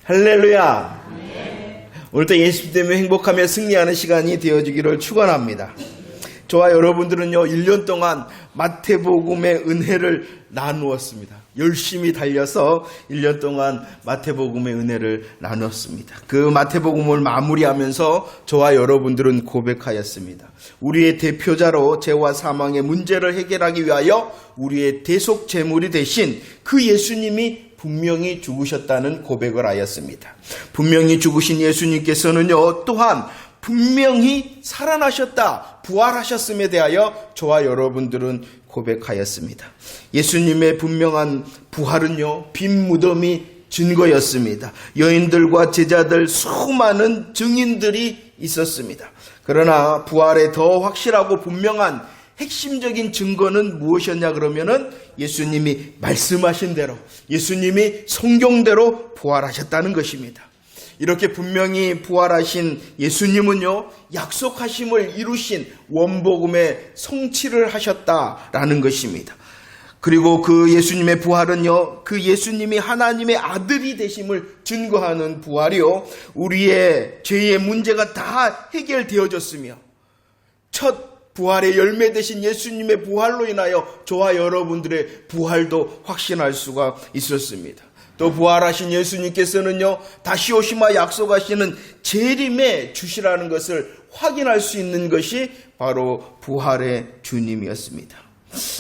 할렐루야. 오늘도 예수 때문에 행복하며 승리하는 시간이 되어주기를 축원합니다. 저와 여러분들은요, 1년 동안 마태복음의 은혜를 나누었습니다. 열심히 달려서 1년 동안 마태복음의 은혜를 나눴습니다. 그 마태복음을 마무리하면서 저와 여러분들은 고백하였습니다. 우리의 대표자로 죄와 사망의 문제를 해결하기 위하여 우리의 대속 제물이 되신 그 예수님이 분명히 죽으셨다는 고백을 하였습니다. 분명히 죽으신 예수님께서는요, 또한 분명히 살아나셨다, 부활하셨음에 대하여 저와 여러분들은 고백하였습니다. 예수님의 분명한 부활은요, 빈 무덤이 증거였습니다. 여인들과 제자들, 수많은 증인들이 있었습니다. 그러나 부활의 더 확실하고 분명한 핵심적인 증거는 무엇이었냐 그러면은 예수님이 말씀하신 대로, 예수님이 성경대로 부활하셨다는 것입니다. 이렇게 분명히 부활하신 예수님은요, 약속하심을 이루신 원복음의 성취를 하셨다라는 것입니다. 그리고 그 예수님의 부활은요, 그 예수님이 하나님의 아들이 되심을 증거하는 부활이요, 우리의 죄의 문제가 다 해결되어졌으며 첫 부활의 열매 되신 예수님의 부활로 인하여 저와 여러분들의 부활도 확신할 수가 있었습니다. 또 부활하신 예수님께서는요, 다시 오시마 약속하시는 재림의 주시라는 것을 확인할 수 있는 것이 바로 부활의 주님이었습니다.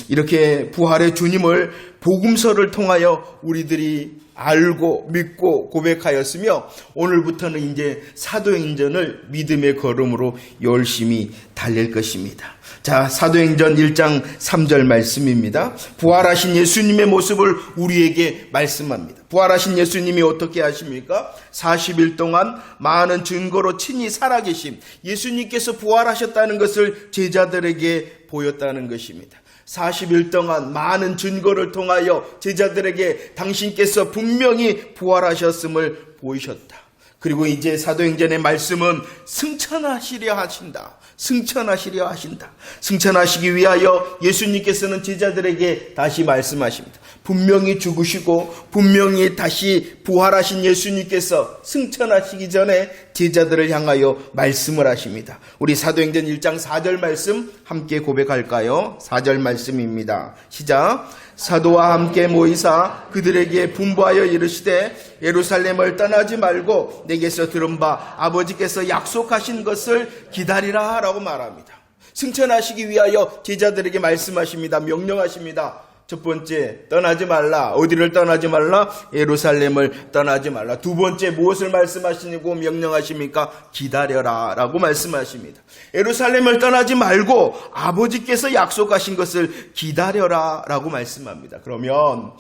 이렇게 부활의 주님을 복음서를 통하여 우리들이 알고 믿고 고백하였으며, 오늘부터는 이제 사도행전을 믿음의 걸음으로 열심히 달릴 것입니다. 자, 사도행전 1장 3절 말씀입니다. 부활하신 예수님의 모습을 우리에게 말씀합니다. 부활하신 예수님이 어떻게 하십니까? 40일 동안 많은 증거로 친히 살아계심, 예수님께서 부활하셨다는 것을 제자들에게 보였다는 것입니다. 40일 동안 많은 증거를 통하여 제자들에게 당신께서 분명히 부활하셨음을 보이셨다. 그리고 이제 사도행전의 말씀은 승천하시려 하신다. 승천하시려 하신다. 승천하시기 위하여 예수님께서는 제자들에게 다시 말씀하십니다. 분명히 죽으시고 분명히 다시 부활하신 예수님께서 승천하시기 전에 제자들을 향하여 말씀을 하십니다. 우리 사도행전 1장 4절 말씀 함께 고백할까요? 4절 말씀입니다. 시작. 사도와 함께 모이사 그들에게 분부하여 이르시되 예루살렘을 떠나지 말고 내게서 들은 바 아버지께서 약속하신 것을 기다리라 라고 말합니다. 승천하시기 위하여 제자들에게 말씀하십니다. 명령하십니다. 첫 번째, 떠나지 말라. 어디를 떠나지 말라? 예루살렘을 떠나지 말라. 두 번째, 무엇을 말씀하시고 명령하십니까? 기다려라 라고 말씀하십니다. 예루살렘을 떠나지 말고 아버지께서 약속하신 것을 기다려라 라고 말씀합니다. 그러면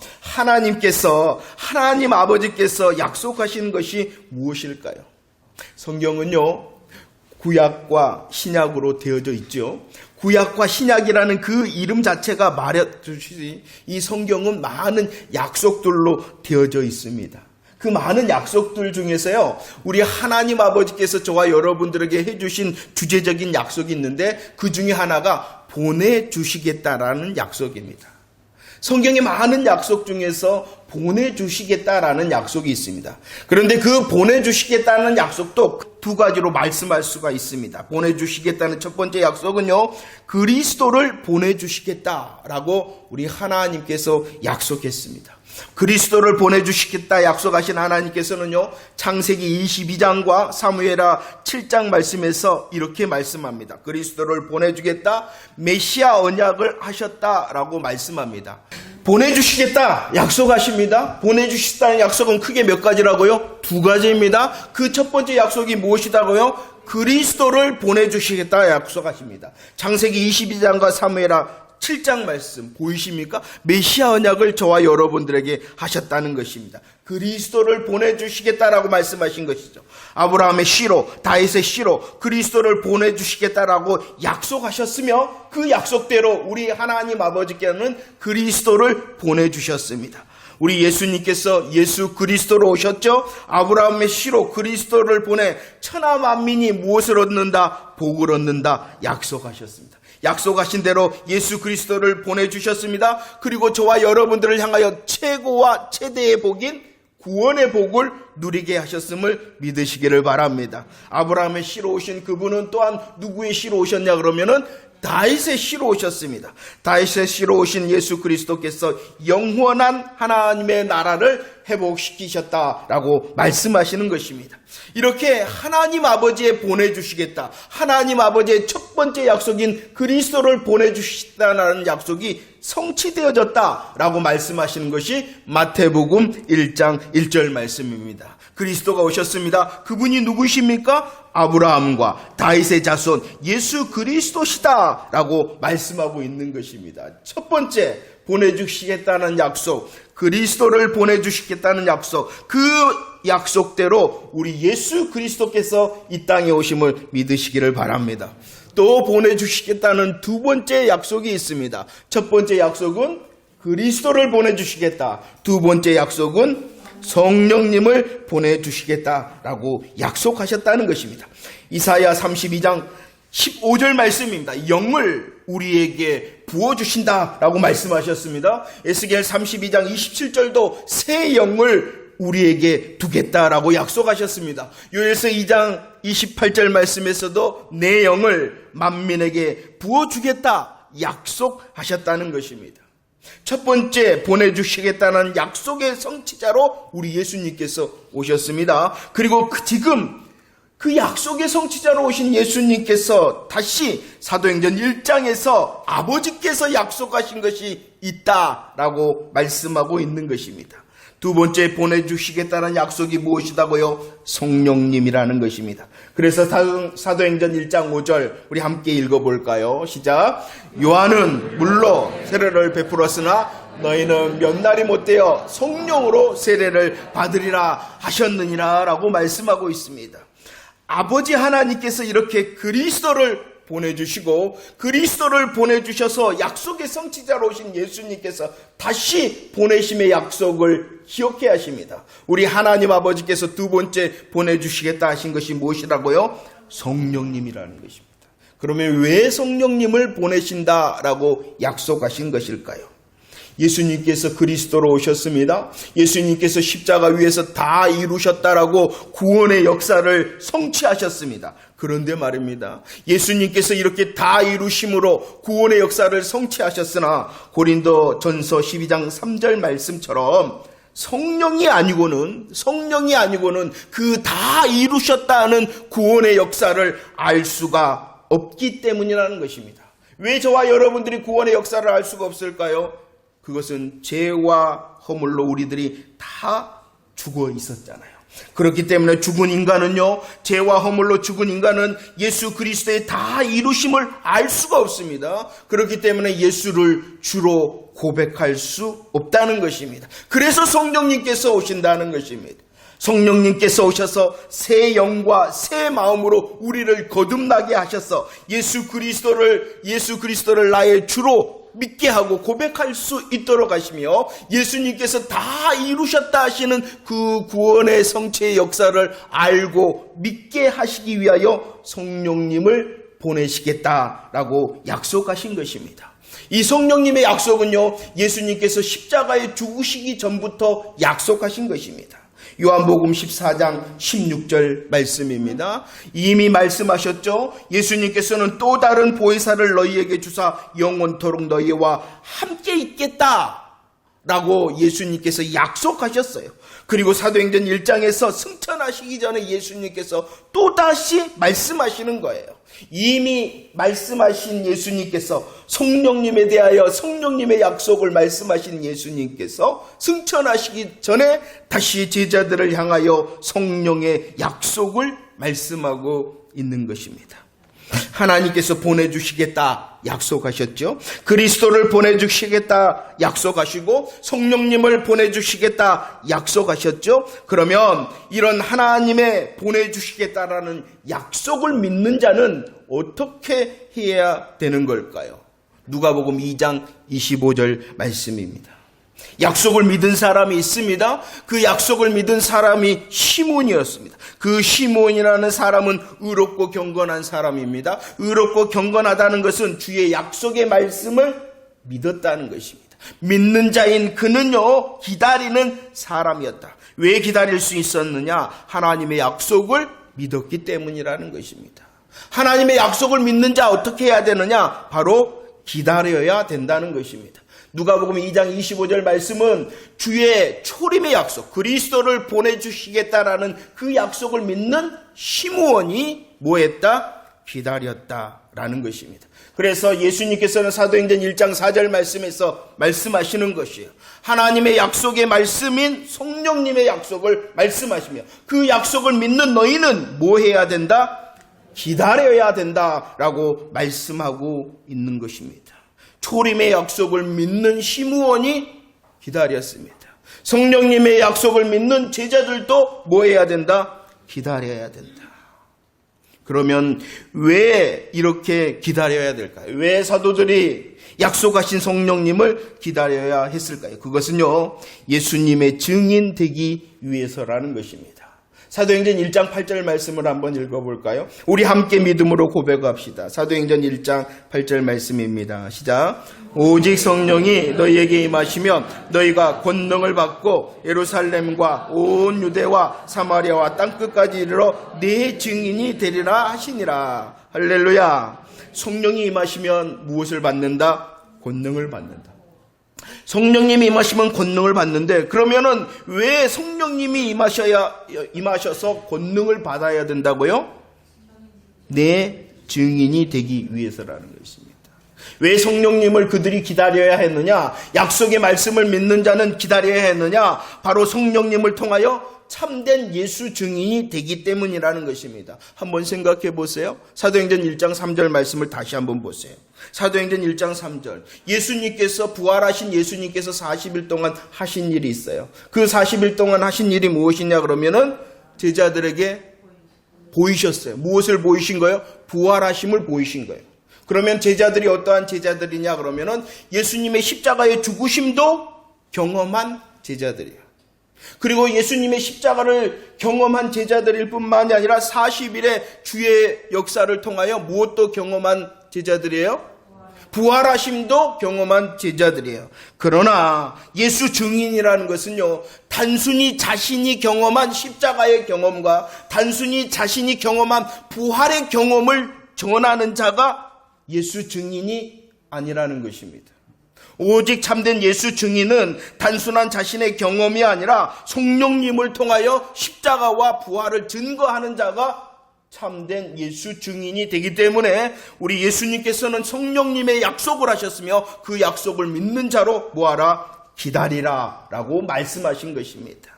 하나님 아버지께서 약속하신 것이 무엇일까요? 성경은요, 구약과 신약으로 되어져 있죠. 구약과 신약이라는 그 이름 자체가 말해주시니 이 성경은 많은 약속들로 되어져 있습니다. 그 많은 약속들 중에서요, 우리 하나님 아버지께서 저와 여러분들에게 해주신 주제적인 약속이 있는데 그 중에 하나가 보내주시겠다라는 약속입니다. 성경의 많은 약속 중에서 보내주시겠다라는 약속이 있습니다. 그런데 그 보내주시겠다는 약속도 두 가지로 말씀할 수가 있습니다. 보내주시겠다는 첫 번째 약속은요, 그리스도를 보내주시겠다라고 우리 하나님께서 약속했습니다. 그리스도를 보내주시겠다 약속하신 하나님께서는요, 창세기 22장과 사무엘하 7장 말씀에서 이렇게 말씀합니다. 그리스도를 보내주겠다, 메시아 언약을 하셨다라고 말씀합니다. 보내주시겠다 약속하십니다. 보내주시겠다는 약속은 크게 몇 가지라고요? 두 가지입니다. 그 첫 번째 약속이 무엇이다고요? 그리스도를 보내주시겠다 약속하십니다. 창세기 22장과 사무엘하 7장 말씀 보이십니까? 메시아 언약을 저와 여러분들에게 하셨다는 것입니다. 그리스도를 보내주시겠다라고 말씀하신 것이죠. 아브라함의 씨로, 다윗의 씨로 그리스도를 보내주시겠다라고 약속하셨으며 그 약속대로 우리 하나님 아버지께는 그리스도를 보내주셨습니다. 우리 예수님께서 예수 그리스도로 오셨죠. 아브라함의 씨로 그리스도를 보내 천하 만민이 무엇을 얻는다? 복을 얻는다 약속하셨습니다. 약속하신 대로 예수 그리스도를 보내주셨습니다. 그리고 저와 여러분들을 향하여 최고와 최대의 복인 구원의 복을 누리게 하셨음을 믿으시기를 바랍니다. 아브라함의 씨로 오신 그분은 또한 누구의 씨로 오셨냐 그러면은 다윗의 씨로 오셨습니다. 다윗의 씨로 오신 예수 그리스도께서 영원한 하나님의 나라를 회복시키셨다라고 말씀하시는 것입니다. 이렇게 하나님 아버지에 보내주시겠다, 하나님 아버지의 첫 번째 약속인 그리스도를 보내주시겠다는 약속이 성취되어졌다라고 말씀하시는 것이 마태복음 1장 1절 말씀입니다. 그리스도가 오셨습니다. 그분이 누구십니까? 아브라함과 다윗의 자손 예수 그리스도시다 라고 말씀하고 있는 것입니다. 첫 번째, 보내주시겠다는 약속, 그리스도를 보내주시겠다는 약속, 그 약속대로 우리 예수 그리스도께서 이 땅에 오심을 믿으시기를 바랍니다. 또 보내주시겠다는 두 번째 약속이 있습니다. 첫 번째 약속은 그리스도를 보내주시겠다. 두 번째 약속은 성령님을 보내주시겠다라고 약속하셨다는 것입니다. 이사야 32장 15절 말씀입니다. 영을 우리에게 부어주신다라고 말씀하셨습니다. 에스겔 32장 27절도 새 영을 우리에게 두겠다라고 약속하셨습니다. 요엘서 2장 28절 말씀에서도 내 영을 만민에게 부어주겠다 약속하셨다는 것입니다. 첫 번째, 보내주시겠다는 약속의 성취자로 우리 예수님께서 오셨습니다. 그리고 지금 그 약속의 성취자로 오신 예수님께서 다시 사도행전 1장에서 아버지께서 약속하신 것이 있다라고 말씀하고 있는 것입니다. 두 번째, 보내주시겠다는 약속이 무엇이다고요? 성령님이라는 것입니다. 그래서 사도행전 1장 5절 우리 함께 읽어볼까요? 시작. 요한은 물로 세례를 베풀었으나 너희는 몇 날이 못되어 성령으로 세례를 받으리라 하셨느니라 라고 말씀하고 있습니다. 아버지 하나님께서 이렇게 그리스도를 보내주시고 그리스도를 보내주셔서 약속의 성취자로 오신 예수님께서 다시 보내심의 약속을 기억해 하십니다. 우리 하나님 아버지께서 두 번째 보내주시겠다 하신 것이 무엇이라고요? 성령님이라는 것입니다. 그러면 왜 성령님을 보내신다라고 약속하신 것일까요? 예수님께서 그리스도로 오셨습니다. 예수님께서 십자가 위에서 다 이루셨다라고 구원의 역사를 성취하셨습니다. 그런데 말입니다. 예수님께서 이렇게 다 이루심으로 구원의 역사를 성취하셨으나 고린도 전서 12장 3절 말씀처럼 성령이 아니고는 그 다 이루셨다는 구원의 역사를 알 수가 없기 때문이라는 것입니다. 왜 저와 여러분들이 구원의 역사를 알 수가 없을까요? 그것은 죄와 허물로 우리들이 다 죽어 있었잖아요. 그렇기 때문에 죽은 인간은요, 죄와 허물로 죽은 인간은 예수 그리스도의 다 이루심을 알 수가 없습니다. 그렇기 때문에 예수를 주로 고백할 수 없다는 것입니다. 그래서 성령님께서 오신다는 것입니다. 성령님께서 오셔서 새 영과 새 마음으로 우리를 거듭나게 하셔서 예수 그리스도를 나의 주로 믿게 하고 고백할 수 있도록 하시며 예수님께서 다 이루셨다 하시는 그 구원의 성취의 역사를 알고 믿게 하시기 위하여 성령님을 보내시겠다라고 약속하신 것입니다. 이 성령님의 약속은요, 예수님께서 십자가에 죽으시기 전부터 약속하신 것입니다. 요한복음 14장 16절 말씀입니다. 이미 말씀하셨죠. 예수님께서는 또 다른 보혜사를 너희에게 주사 영원토록 너희와 함께 있겠다 라고 예수님께서 약속하셨어요. 그리고 사도행전 1장에서 승천하시기 전에 예수님께서 또다시 말씀하시는 거예요. 이미 말씀하신 예수님께서 성령님에 대하여 성령님의 약속을 말씀하신 예수님께서 승천하시기 전에 다시 제자들을 향하여 성령의 약속을 말씀하고 있는 것입니다. 하나님께서 보내주시겠다 약속하셨죠. 그리스도를 보내주시겠다 약속하시고 성령님을 보내주시겠다 약속하셨죠. 그러면 이런 하나님의 보내주시겠다라는 약속을 믿는 자는 어떻게 해야 되는 걸까요? 누가복음 2장 25절 말씀입니다. 약속을 믿은 사람이 있습니다. 그 약속을 믿은 사람이 시몬이었습니다. 그 시몬이라는 사람은 의롭고 경건한 사람입니다. 의롭고 경건하다는 것은 주의 약속의 말씀을 믿었다는 것입니다. 믿는 자인 그는요, 기다리는 사람이었다. 왜 기다릴 수 있었느냐? 하나님의 약속을 믿었기 때문이라는 것입니다. 하나님의 약속을 믿는 자 어떻게 해야 되느냐? 바로 기다려야 된다는 것입니다. 누가복음 2장 25절 말씀은 주의 초림의 약속, 그리스도를 보내주시겠다라는 그 약속을 믿는 시므온이 뭐했다? 기다렸다라는 것입니다. 그래서 예수님께서는 사도행전 1장 4절 말씀에서 말씀하시는 것이에요. 하나님의 약속의 말씀인 성령님의 약속을 말씀하시며 그 약속을 믿는 너희는 뭐 해야 된다? 기다려야 된다라고 말씀하고 있는 것입니다. 초림의 약속을 믿는 시므온이 기다렸습니다. 성령님의 약속을 믿는 제자들도 뭐 해야 된다? 기다려야 된다. 그러면 왜 이렇게 기다려야 될까요? 왜 사도들이 약속하신 성령님을 기다려야 했을까요? 그것은요, 예수님의 증인 되기 위해서라는 것입니다. 사도행전 1장 8절 말씀을 한번 읽어볼까요? 우리 함께 믿음으로 고백합시다. 사도행전 1장 8절 말씀입니다. 시작. 오직 성령이 너희에게 임하시면 너희가 권능을 받고 예루살렘과 온 유대와 사마리아와 땅끝까지 이르러 내 증인이 되리라 하시니라. 할렐루야. 성령이 임하시면 무엇을 받는다? 권능을 받는다. 성령님이 임하시면 권능을 받는데, 그러면은 왜 성령님이 임하셔서 권능을 받아야 된다고요? 내 증인이 되기 위해서라는 것입니다. 왜 성령님을 그들이 기다려야 했느냐? 약속의 말씀을 믿는 자는 기다려야 했느냐? 바로 성령님을 통하여 참된 예수 증인이 되기 때문이라는 것입니다. 한번 생각해 보세요. 사도행전 1장 3절 말씀을 다시 한번 보세요. 사도행전 1장 3절. 예수님께서, 부활하신 예수님께서 40일 동안 하신 일이 있어요. 그 40일 동안 하신 일이 무엇이냐 그러면은 제자들에게 보이셨어요. 무엇을 보이신 거예요? 부활하심을 보이신 거예요. 그러면 제자들이 어떠한 제자들이냐 그러면은 예수님의 십자가의 죽으심도 경험한 제자들이에요. 그리고 예수님의 십자가를 경험한 제자들일 뿐만이 아니라 40일의 주의 역사를 통하여 무엇도 경험한 제자들이에요? 부활하심도 경험한 제자들이에요. 그러나 예수 증인이라는 것은요, 단순히 자신이 경험한 십자가의 경험과 단순히 자신이 경험한 부활의 경험을 전하는 자가 예수 증인이 아니라는 것입니다. 오직 참된 예수 증인은 단순한 자신의 경험이 아니라 성령님을 통하여 십자가와 부활을 증거하는 자가 참된 예수 증인이 되기 때문에 우리 예수님께서는 성령님의 약속을 하셨으며 그 약속을 믿는 자로 뭐하라? 기다리라 라고 말씀하신 것입니다.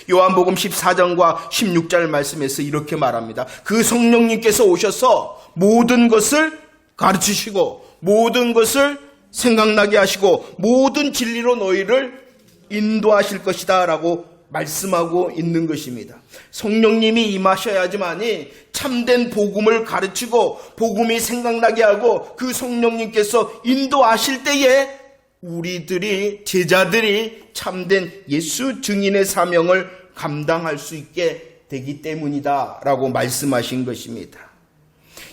요한복음 14장과 16절 말씀에서 이렇게 말합니다. 그 성령님께서 오셔서 모든 것을 가르치시고 모든 것을 생각나게 하시고 모든 진리로 너희를 인도하실 것이다 라고 말씀하고 있는 것입니다. 성령님이 임하셔야지만이 참된 복음을 가르치고 복음이 생각나게 하고 그 성령님께서 인도하실 때에 우리들이, 제자들이 참된 예수 증인의 사명을 감당할 수 있게 되기 때문이다 라고 말씀하신 것입니다.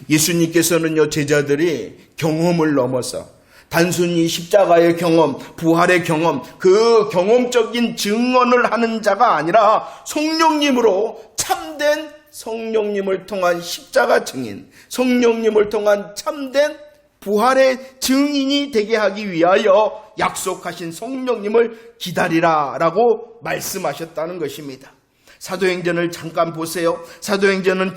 예수님께서는요, 제자들이 경험을 넘어서 단순히 십자가의 경험, 부활의 경험, 그 경험적인 증언을 하는 자가 아니라 성령님으로 참된 성령님을 통한 십자가 증인, 성령님을 통한 참된 부활의 증인이 되게 하기 위하여 약속하신 성령님을 기다리라 라고 말씀하셨다는 것입니다. 사도행전을 잠깐 보세요. 사도행전은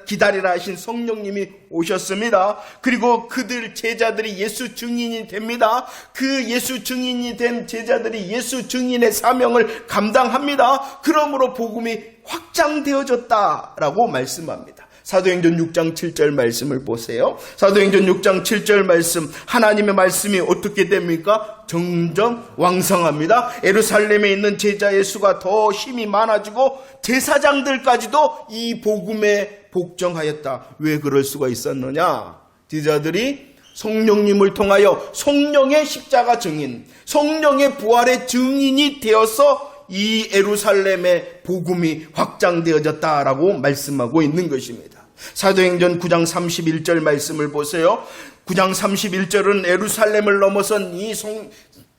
기다리라 하신 성령님이 오셨습니다. 그리고 그들 제자들이 예수 증인이 됩니다. 그 예수 증인이 된 제자들이 예수 증인의 사명을 감당합니다. 그러므로 복음이 확장되어졌다라고 말씀합니다. 사도행전 6장 7절 말씀을 보세요. 사도행전 6장 7절 말씀, 하나님의 말씀이 어떻게 됩니까? 점점 왕성합니다. 예루살렘에 있는 제자의 수가 더 힘이 많아지고 제사장들까지도 이 복음에 복종하였다. 왜 그럴 수가 있었느냐? 제자들이 성령님을 통하여 성령의 십자가 증인, 성령의 부활의 증인이 되어서 이 예루살렘의 복음이 확장되어졌다라고 말씀하고 있는 것입니다. 사도행전 9장 31절 말씀을 보세요. 9장 31절은 예루살렘을 넘어선 이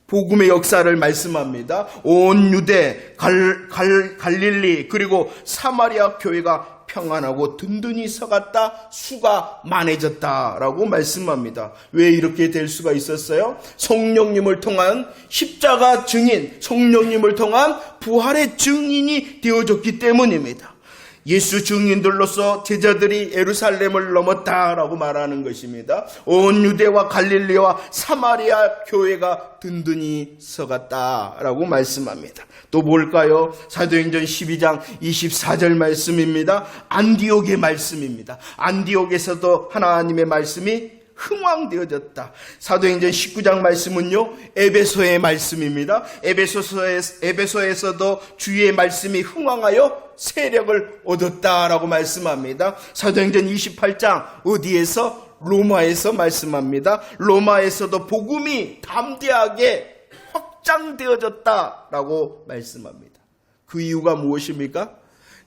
복음의 역사를 말씀합니다. 온 유대, 갈릴리 그리고 사마리아 교회가 평안하고 든든히 서갔다, 수가 많아졌다라고 말씀합니다. 왜 이렇게 될 수가 있었어요? 성령님을 통한 십자가 증인, 성령님을 통한 부활의 증인이 되어졌기 때문입니다. 예수 증인들로서 제자들이 예루살렘을 넘었다라고 말하는 것입니다. 온 유대와 갈릴리와 사마리아 교회가 든든히 서갔다라고 말씀합니다. 또 뭘까요? 사도행전 12장 24절 말씀입니다. 안디옥의 말씀입니다. 안디옥에서도 하나님의 말씀이 흥왕되어졌다. 사도행전 19장 말씀은요, 에베소의 말씀입니다. 에베소에서도 주의 말씀이 흥왕하여 세력을 얻었다라고 말씀합니다. 사도행전 28장 어디에서? 로마에서 말씀합니다. 로마에서도 복음이 담대하게 확장되어졌다라고 말씀합니다. 그 이유가 무엇입니까?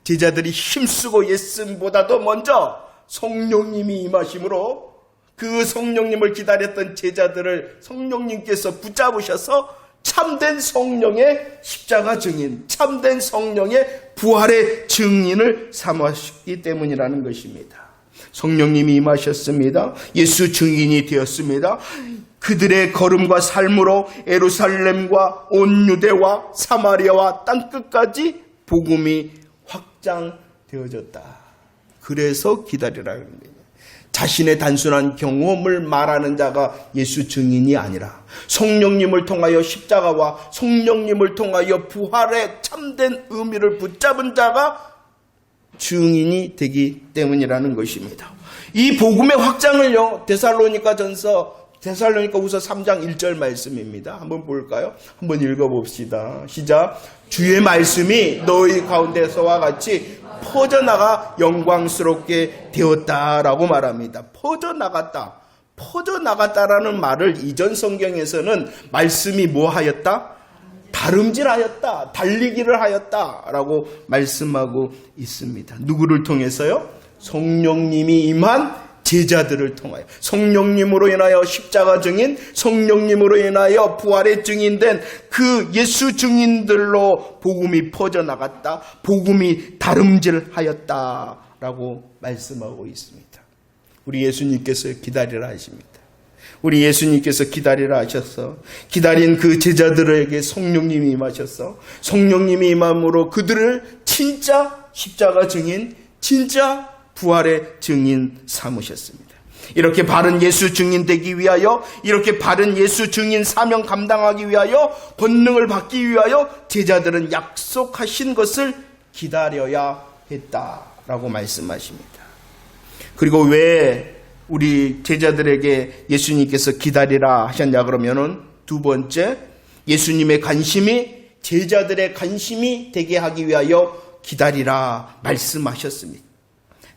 제자들이 힘쓰고 예수님보다도 먼저 성령님이 임하심으로 그 성령님을 기다렸던 제자들을 성령님께서 붙잡으셔서 참된 성령의 십자가 증인, 참된 성령의 부활의 증인을 삼으셨기 때문이라는 것입니다. 성령님이 임하셨습니다. 예수 증인이 되었습니다. 그들의 걸음과 삶으로 예루살렘과 온 유대와 사마리아와 땅끝까지 복음이 확장되어졌다. 그래서 기다리라는 거예요. 자신의 단순한 경험을 말하는 자가 예수 증인이 아니라 성령님을 통하여 십자가와 성령님을 통하여 부활의 참된 의미를 붙잡은 자가 증인이 되기 때문이라는 것입니다. 이 복음의 확장을요, 데살로니가후서 3장 1절 말씀입니다. 한번 볼까요? 한번 읽어봅시다. 시작. 주의 말씀이 너희 가운데서와 같이 퍼져나가 영광스럽게 되었다라고 말합니다. 퍼져나갔다라는 말을 이전 성경에서는 말씀이 뭐 하였다? 다름질하였다, 달리기를 하였다라고 말씀하고 있습니다. 누구를 통해서요? 성령님이 임한 제자들을 통하여, 성령님으로 인하여 십자가 증인, 성령님으로 인하여 부활의 증인된 그 예수 증인들로 복음이 퍼져나갔다, 복음이 다름질하였다라고 말씀하고 있습니다. 우리 예수님께서 기다리라 하십니다. 우리 예수님께서 기다리라 하셔서 기다린 그 제자들에게 성령님이 임하셔서 성령님이 임함으로 그들을 진짜 십자가 증인, 진짜 부활의 증인 삼으셨습니다. 이렇게 바른 예수 증인 되기 위하여, 이렇게 바른 예수 증인 사명 감당하기 위하여, 권능을 받기 위하여 제자들은 약속하신 것을 기다려야 했다라고 말씀하십니다. 그리고 왜 우리 제자들에게 예수님께서 기다리라 하셨냐 그러면은 두 번째, 예수님의 관심이 제자들의 관심이 되게 하기 위하여 기다리라 말씀하셨습니다.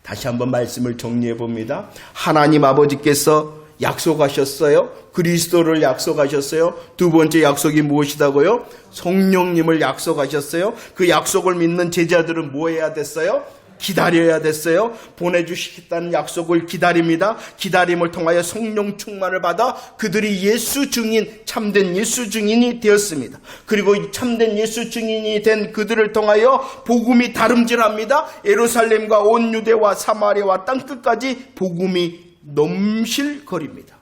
다시 한번 말씀을 정리해 봅니다. 하나님 아버지께서 약속하셨어요. 그리스도를 약속하셨어요. 두 번째 약속이 무엇이다고요? 성령님을 약속하셨어요. 그 약속을 믿는 제자들은 뭐 해야 됐어요? 기다려야 됐어요. 보내주시겠다는 약속을 기다립니다. 기다림을 통하여 성령 충만을 받아 그들이 예수 증인, 참된 예수 증인이 되었습니다. 그리고 이 참된 예수 증인이 된 그들을 통하여 복음이 다름질합니다. 예루살렘과 온 유대와 사마리아와 땅끝까지 복음이 넘실거립니다.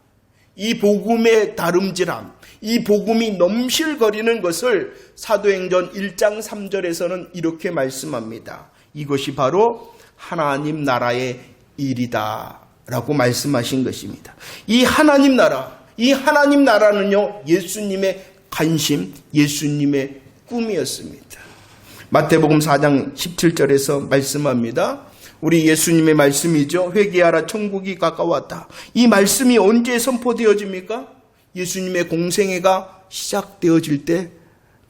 이 복음의 다름질함, 이 복음이 넘실거리는 것을 사도행전 1장 3절에서는 이렇게 말씀합니다. 이것이 바로 하나님 나라의 일이다 라고 말씀하신 것입니다. 이 하나님 나라는요, 예수님의 관심, 예수님의 꿈이었습니다. 마태복음 4장 17절에서 말씀합니다. 우리 예수님의 말씀이죠. 회개하라, 천국이 가까웠다. 이 말씀이 언제 선포되어집니까? 예수님의 공생애가 시작되어질 때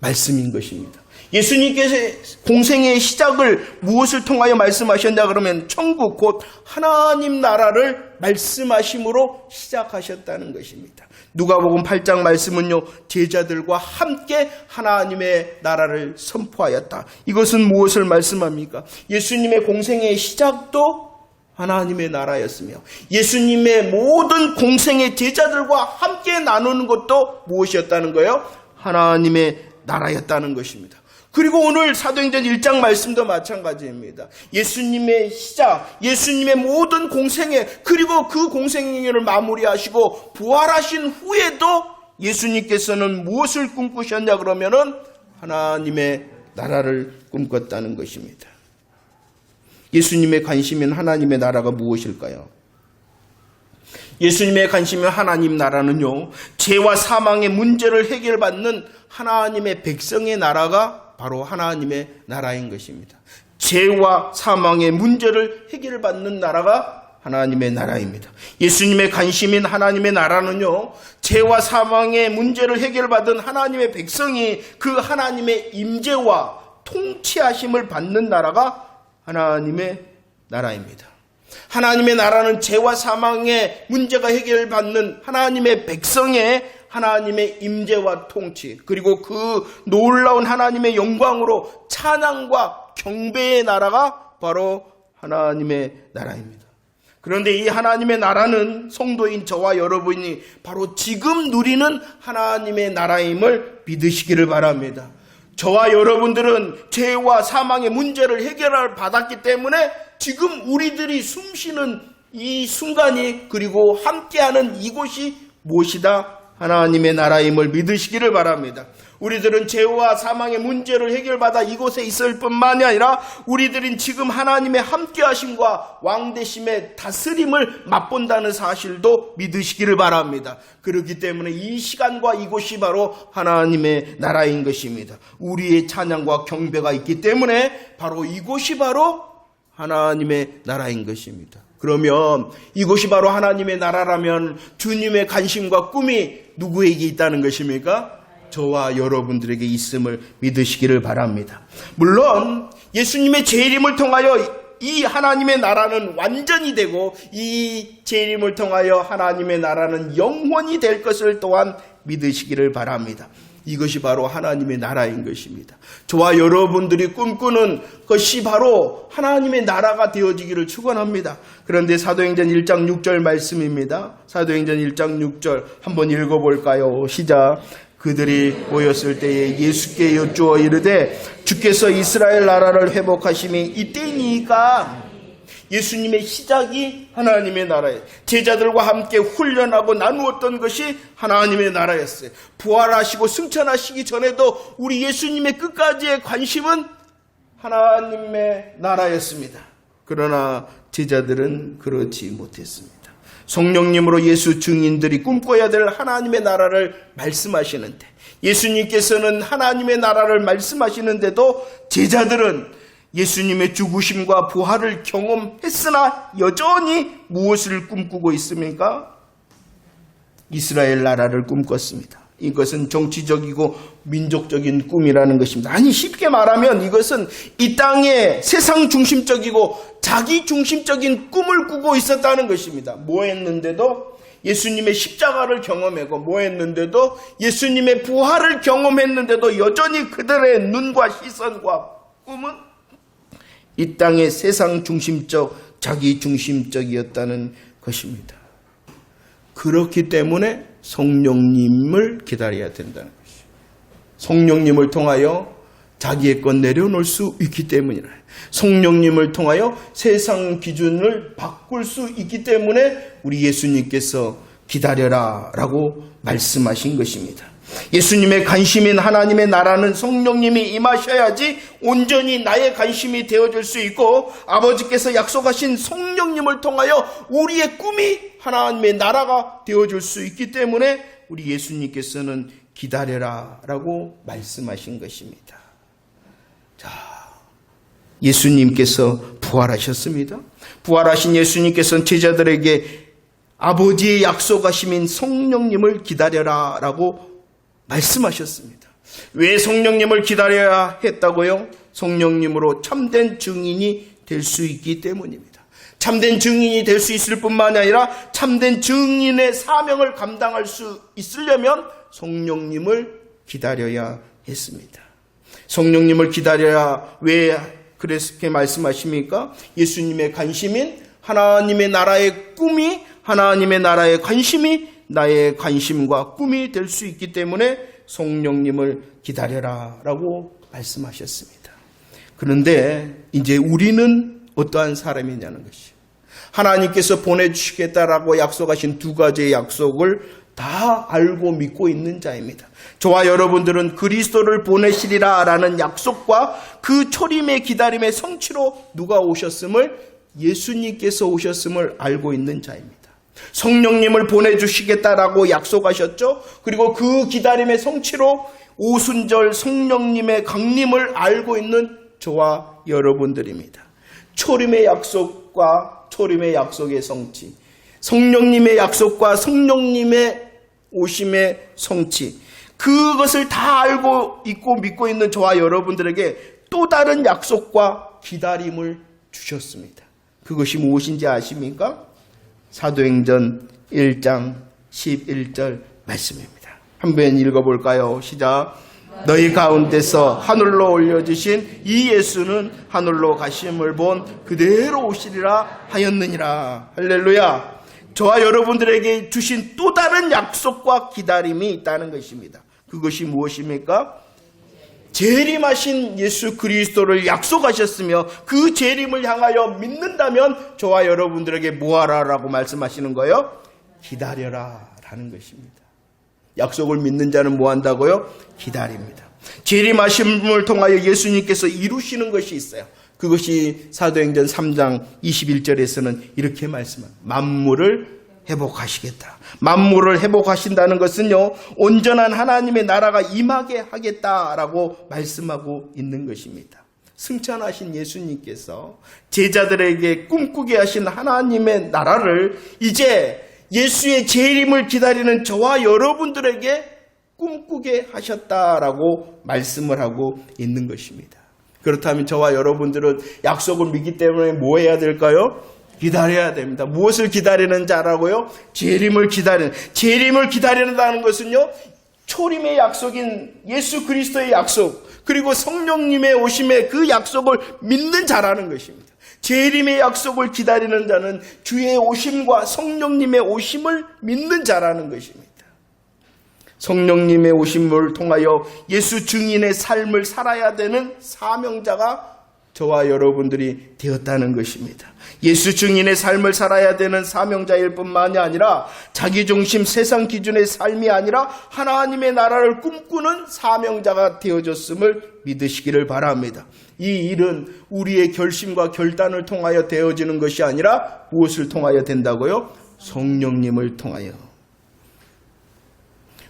말씀인 것입니다. 예수님께서 공생의 시작을 무엇을 통하여 말씀하셨냐 그러면 천국 곧 하나님 나라를 말씀하심으로 시작하셨다는 것입니다. 누가복음 8장 말씀은요, 제자들과 함께 하나님의 나라를 선포하였다. 이것은 무엇을 말씀합니까? 예수님의 공생의 시작도 하나님의 나라였으며 예수님의 모든 공생의 제자들과 함께 나누는 것도 무엇이었다는 거예요? 하나님의 나라였다는 것입니다. 그리고 오늘 사도행전 1장 말씀도 마찬가지입니다. 예수님의 시작, 예수님의 모든 공생애, 그리고 그 공생애를 마무리하시고 부활하신 후에도 예수님께서는 무엇을 꿈꾸셨냐 그러면은 하나님의 나라를 꿈꿨다는 것입니다. 예수님의 관심인 하나님의 나라가 무엇일까요? 예수님의 관심인 하나님 나라는요, 죄와 사망의 문제를 해결받는 하나님의 백성의 나라가 바로 하나님의 나라인 것입니다. 죄와 사망의 문제를 해결받는 나라가 하나님의 나라입니다. 예수님의 관심인 하나님의 나라는요, 죄와 사망의 문제를 해결받은 하나님의 백성이 그 하나님의 임재와 통치하심을 받는 나라가 하나님의 나라입니다. 하나님의 나라는 죄와 사망의 문제가 해결받는 하나님의 백성의 하나님의 임재와 통치, 그리고 그 놀라운 하나님의 영광으로 찬양과 경배의 나라가 바로 하나님의 나라입니다. 그런데 이 하나님의 나라는 성도인 저와 여러분이 바로 지금 누리는 하나님의 나라임을 믿으시기를 바랍니다. 저와 여러분들은 죄와 사망의 문제를 해결을 받았기 때문에 지금 우리들이 숨쉬는 이 순간이, 그리고 함께하는 이곳이 무엇이다? 하나님의 나라임을 믿으시기를 바랍니다. 우리들은 죄와 사망의 문제를 해결받아 이곳에 있을 뿐만이 아니라 우리들은 지금 하나님의 함께하심과 왕되심의 다스림을 맛본다는 사실도 믿으시기를 바랍니다. 그렇기 때문에 이 시간과 이곳이 바로 하나님의 나라인 것입니다. 우리의 찬양과 경배가 있기 때문에 바로 이곳이 바로 하나님의 나라인 것입니다. 그러면 이곳이 바로 하나님의 나라라면 주님의 관심과 꿈이 누구에게 있다는 것입니까? 저와 여러분들에게 있음을 믿으시기를 바랍니다. 물론 예수님의 재림을 통하여 이 하나님의 나라는 완전히 되고 이 재림을 통하여 하나님의 나라는 영원히 될 것을 또한 믿으시기를 바랍니다. 이것이 바로 하나님의 나라인 것입니다. 저와 여러분들이 꿈꾸는 것이 바로 하나님의 나라가 되어지기를 축원합니다. 그런데 사도행전 1장 6절 말씀입니다. 사도행전 1장 6절 한번 읽어볼까요? 시작. 그들이 모였을 때에 예수께 여쭈어 이르되 주께서 이스라엘 나라를 회복하심이 이때니까. 예수님의 시작이 하나님의 나라예요. 제자들과 함께 훈련하고 나누었던 것이 하나님의 나라였어요. 부활하시고 승천하시기 전에도 우리 예수님의 끝까지의 관심은 하나님의 나라였습니다. 그러나 제자들은 그렇지 못했습니다. 성령님으로 예수 증인들이 꿈꿔야 될 하나님의 나라를 말씀하시는데, 예수님께서는 하나님의 나라를 말씀하시는데도 제자들은 예수님의 죽으심과 부활을 경험했으나 여전히 무엇을 꿈꾸고 있습니까? 이스라엘 나라를 꿈꿨습니다. 이것은 정치적이고 민족적인 꿈이라는 것입니다. 아니, 쉽게 말하면 이것은 이 땅의 세상 중심적이고 자기 중심적인 꿈을 꾸고 있었다는 것입니다. 뭐 했는데도 예수님의 십자가를 경험하고 뭐 했는데도 예수님의 부활을 경험했는데도 여전히 그들의 눈과 시선과 꿈은 이 땅의 세상 중심적, 자기 중심적이었다는 것입니다. 그렇기 때문에 성령님을 기다려야 된다는 것이죠. 성령님을 통하여 자기의 것 내려놓을 수 있기 때문이라. 성령님을 통하여 세상 기준을 바꿀 수 있기 때문에 우리 예수님께서 기다려라 라고 말씀하신 것입니다. 예수님의 관심인 하나님의 나라는 성령님이 임하셔야지 온전히 나의 관심이 되어질 수 있고, 아버지께서 약속하신 성령님을 통하여 우리의 꿈이 하나님의 나라가 되어질 수 있기 때문에 우리 예수님께서는 기다려라 라고 말씀하신 것입니다. 자, 예수님께서 부활하셨습니다. 부활하신 예수님께서는 제자들에게 아버지의 약속하심인 성령님을 기다려라 라고 말씀하셨습니다. 왜 성령님을 기다려야 했다고요? 성령님으로 참된 증인이 될 수 있기 때문입니다. 참된 증인이 될 수 있을 뿐만 아니라 참된 증인의 사명을 감당할 수 있으려면 성령님을 기다려야 했습니다. 성령님을 기다려야 왜 그렇게 말씀하십니까? 예수님의 관심인 하나님의 나라의 꿈이, 하나님의 나라의 관심이 나의 관심과 꿈이 될 수 있기 때문에 성령님을 기다려라 라고 말씀하셨습니다. 그런데 이제 우리는 어떠한 사람이냐는 것이, 하나님께서 보내주시겠다라고 약속하신 두 가지의 약속을 다 알고 믿고 있는 자입니다. 저와 여러분들은 그리스도를 보내시리라 라는 약속과 그 초림의 기다림의 성취로 누가 오셨음을, 예수님께서 오셨음을 알고 있는 자입니다. 성령님을 보내주시겠다라고 약속하셨죠. 그리고 그 기다림의 성취로 오순절 성령님의 강림을 알고 있는 저와 여러분들입니다. 초림의 약속과 초림의 약속의 성취, 성령님의 약속과 성령님의 오심의 성취, 그것을 다 알고 있고 믿고 있는 저와 여러분들에게 또 다른 약속과 기다림을 주셨습니다. 그것이 무엇인지 아십니까? 사도행전 1장 11절 말씀입니다. 한번 읽어볼까요? 시작. 너희 가운데서 하늘로 올려주신 이 예수는 하늘로 가심을 본 그대로 오시리라 하였느니라. 할렐루야. 저와 여러분들에게 주신 또 다른 약속과 기다림이 있다는 것입니다. 그것이 무엇입니까? 재림하신 예수 그리스도를 약속하셨으며 그 재림을 향하여 믿는다면 저와 여러분들에게 뭐하라라고 말씀하시는 거예요? 기다려라 라는 것입니다. 약속을 믿는 자는 뭐한다고요? 기다립니다. 재림하심을 통하여 예수님께서 이루시는 것이 있어요. 그것이 사도행전 3장 21절에서는 이렇게 말씀합니다. 만물을 회복하시겠다. 만물을 회복하신다는 것은요, 온전한 하나님의 나라가 임하게 하겠다라고 말씀하고 있는 것입니다. 승천하신 예수님께서 제자들에게 꿈꾸게 하신 하나님의 나라를 이제 예수의 재림을 기다리는 저와 여러분들에게 꿈꾸게 하셨다라고 말씀을 하고 있는 것입니다. 그렇다면 저와 여러분들은 약속을 믿기 때문에 뭐 해야 될까요? 기다려야 됩니다. 무엇을 기다리는 자라고요? 재림을 기다리는. 재림을 기다린다는 것은요, 초림의 약속인 예수 그리스도의 약속, 그리고 성령님의 오심의 그 약속을 믿는 자라는 것입니다. 재림의 약속을 기다리는 자는 주의 오심과 성령님의 오심을 믿는 자라는 것입니다. 성령님의 오심을 통하여 예수 증인의 삶을 살아야 되는 사명자가 저와 여러분들이 되었다는 것입니다. 예수 증인의 삶을 살아야 되는 사명자일 뿐만이 아니라 자기중심 세상 기준의 삶이 아니라 하나님의 나라를 꿈꾸는 사명자가 되어졌음을 믿으시기를 바랍니다. 이 일은 우리의 결심과 결단을 통하여 되어지는 것이 아니라 무엇을 통하여 된다고요? 성령님을 통하여.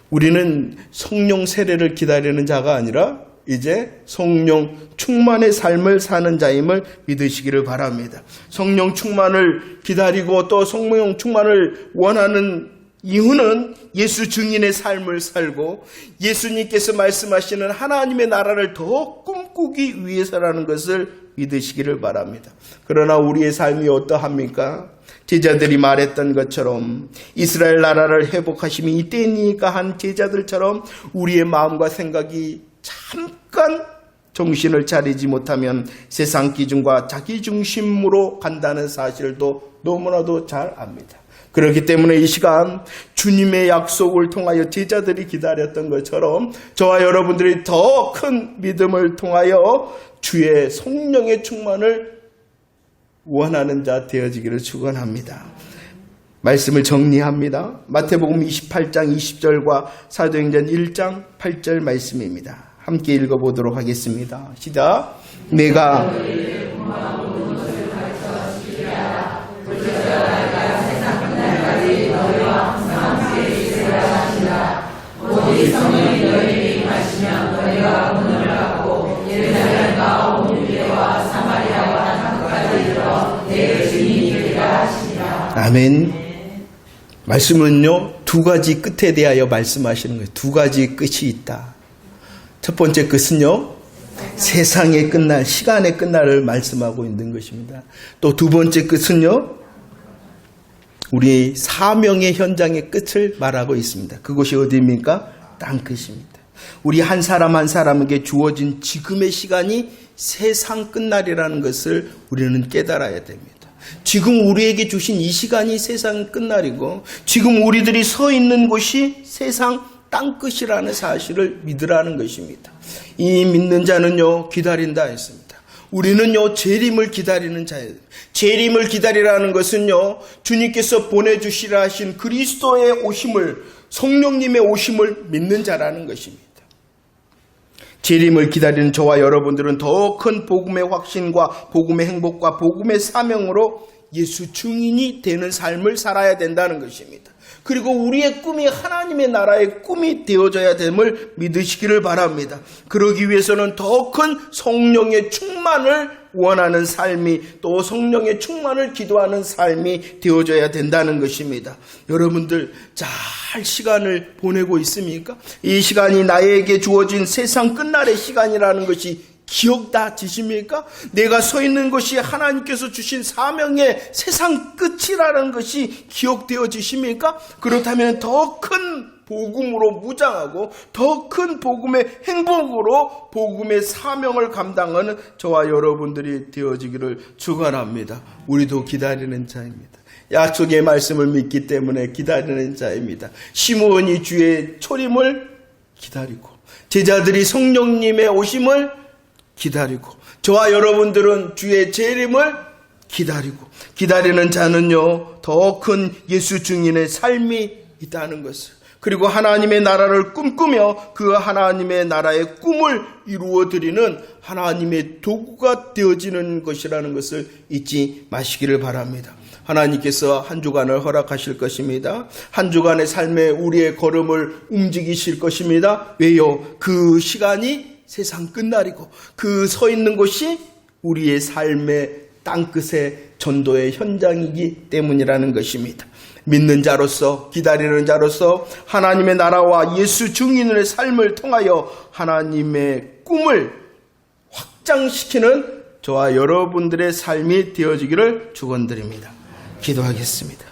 우리는 성령 세례를 기다리는 자가 아니라 이제 성령 충만의 삶을 사는 자임을 믿으시기를 바랍니다. 성령 충만을 기다리고 또 성령 충만을 원하는 이유는 예수 증인의 삶을 살고 예수님께서 말씀하시는 하나님의 나라를 더 꿈꾸기 위해서라는 것을 믿으시기를 바랍니다. 그러나 우리의 삶이 어떠합니까? 제자들이 말했던 것처럼 이스라엘 나라를 회복하심이 이때니까 한 제자들처럼 우리의 마음과 생각이 잠깐 정신을 차리지 못하면 세상 기준과 자기 중심으로 간다는 사실도 너무나도 잘 압니다. 그렇기 때문에 이 시간 주님의 약속을 통하여 제자들이 기다렸던 것처럼 저와 여러분들이 더 큰 믿음을 통하여 주의 성령의 충만을 원하는 자 되어지기를 축원합니다. 말씀을 정리합니다. 마태복음 28장 20절과 사도행전 1장 8절 말씀입니다. 함께 읽어보도록 하겠습니다. 시작. 내가 아멘. 말씀은요, 두 가지 끝에 대하여 말씀하시는 거예요. 두 가지 끝이 있다. 첫 번째 끝은요, 세상의 끝날, 시간의 끝날을 말씀하고 있는 것입니다. 또 두 번째 끝은요, 우리 사명의 현장의 끝을 말하고 있습니다. 그곳이 어디입니까? 땅끝입니다. 우리 한 사람 한 사람에게 주어진 지금의 시간이 세상 끝날이라는 것을 우리는 깨달아야 됩니다. 지금 우리에게 주신 이 시간이 세상 끝날이고 지금 우리들이 서 있는 곳이 세상 땅끝이라는 사실을 믿으라는 것입니다. 이 믿는 자는요, 기다린다 했습니다. 우리는요, 재림을 기다리는 자예요. 재림을 기다리라는 것은요, 주님께서 보내주시라 하신 그리스도의 오심을, 성령님의 오심을 믿는 자라는 것입니다. 재림을 기다리는 저와 여러분들은 더 큰 복음의 확신과 복음의 행복과 복음의 사명으로 예수 증인이 되는 삶을 살아야 된다는 것입니다. 그리고 우리의 꿈이 하나님의 나라의 꿈이 되어져야 됨을 믿으시기를 바랍니다. 그러기 위해서는 더 큰 성령의 충만을 원하는 삶이, 또 성령의 충만을 기도하는 삶이 되어져야 된다는 것입니다. 여러분들 잘 시간을 보내고 있습니까? 이 시간이 나에게 주어진 세상 끝날의 시간이라는 것이 기억나지십니까? 내가 서 있는 것이 하나님께서 주신 사명의 세상 끝이라는 것이 기억되어지십니까? 그렇다면 더 큰 복음으로 무장하고 더 큰 복음의 행복으로 복음의 사명을 감당하는 저와 여러분들이 되어지기를 축원합니다. 우리도 기다리는 자입니다. 약속의 말씀을 믿기 때문에 기다리는 자입니다. 시므온이 주의 초림을 기다리고 제자들이 성령님의 오심을 기다리고 저와 여러분들은 주의 재림을 기다리고, 기다리는 자는요, 더 큰 예수 증인의 삶이 있다는 것을, 그리고 하나님의 나라를 꿈꾸며 그 하나님의 나라의 꿈을 이루어드리는 하나님의 도구가 되어지는 것이라는 것을 잊지 마시기를 바랍니다. 하나님께서 한 주간을 허락하실 것입니다. 한 주간의 삶에 우리의 걸음을 움직이실 것입니다. 왜요? 그 시간이 세상 끝날이고 그 서 있는 곳이 우리의 삶의 땅끝의 전도의 현장이기 때문이라는 것입니다. 믿는 자로서, 기다리는 자로서 하나님의 나라와 예수 증인의 삶을 통하여 하나님의 꿈을 확장시키는 저와 여러분들의 삶이 되어지기를 축원드립니다. 기도하겠습니다.